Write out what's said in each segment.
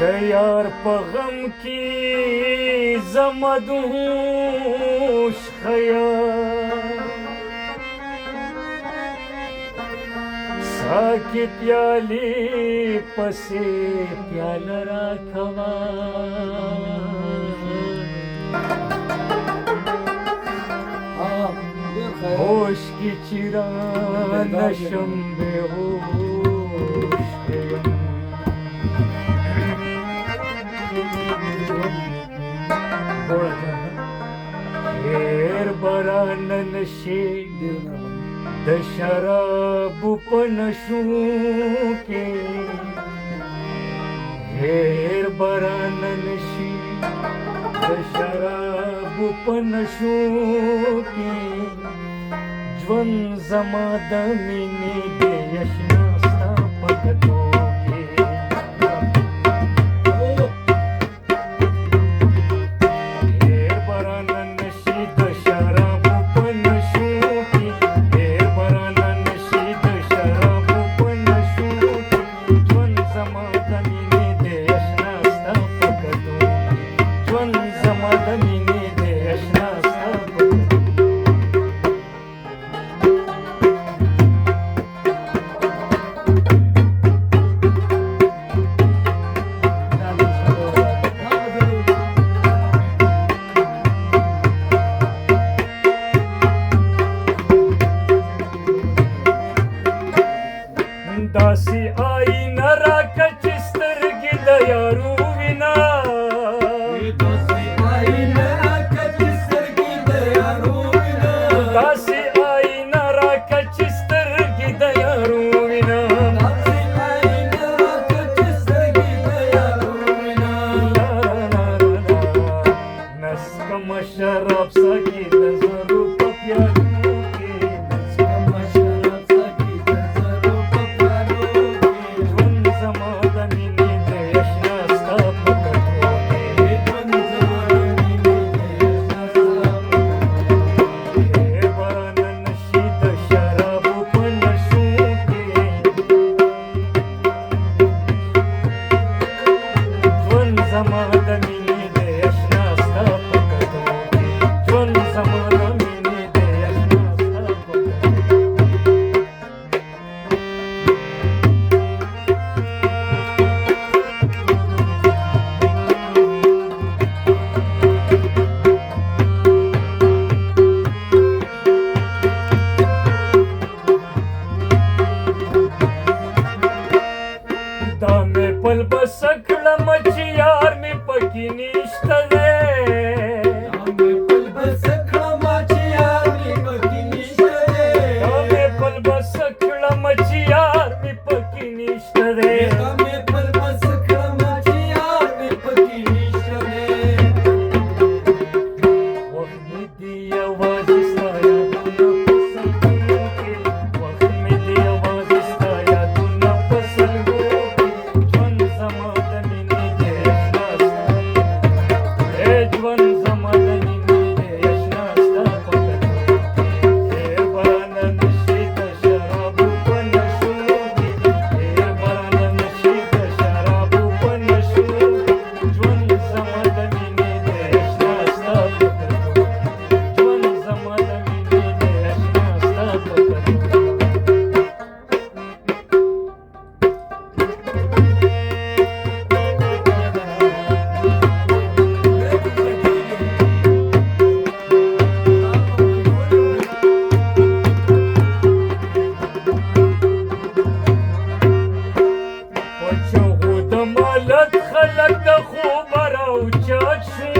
د یار په غم کې زمدوش خیال ساکی پیالی پسی پیال را کوا ہوش کی چرا نشم بے ہوش خیر بران نشی د شراب په نشو کې خیر بران نشی د شراب په نشو کې ژوند زما د مینې د یشنا ستا په کتو کې خیر بران نشی د شراب په نشو کې خیر بران نشی د شراب په نشو کې ژوند زما د مینې د یشنا ستا په کتو کې ژوند زما د مینې د یشنا ستا په کتو داسې آینه راکړه چې سترګې د یارو وینه داسې آینه راکړه چې سترګې د یارو وینه داسې آینه راکړه چې سترګې د یارو وینه داسې آینه راکړه چې سترګې د یارو وینه نسکمه شراب ساقي د زرو په پیالو کې نسکمه شراب ساقي د زرو په پیالو کې ژوند زما د مینې د یشنا ستا په کتو کې ژوند زما د مینې د یشنا ستا په کتو کې باران نشي د شرابو په نشو کې ژوند زما د مینې د یشنا ستا په کتو کې ژوند زما د مینې د یشنا ستا په کتو دا مې پل بس کړم چې یار مې پکې نشته دی دا مې پل بس کړم چې یار مې پکې نشته دی دا مې پل بس کړم چې یار مې پکې نشته دی دا مې پل بس کړم چې یار مې پکې نشته دی وخت مې دی یوازې ستا یادونه په سلګو کې وخت مې دی یوازې ستا یادونه په سلګو کې ژوند زما د مینې د یشنا ستا ژوند زما د مینې د یشنا ستا په کتو کې باران نشي د شرابو په نشو کې باران نشي د شرابو په نشو ژوند زما د مینې د یشنا ستا په کتو ژوند زما د مینې د یشنا ستا په کتو پچغو د مالت خلک د خوبه راوچت شو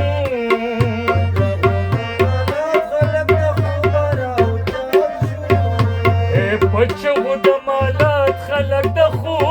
پچغو د مالت خلک د خوبه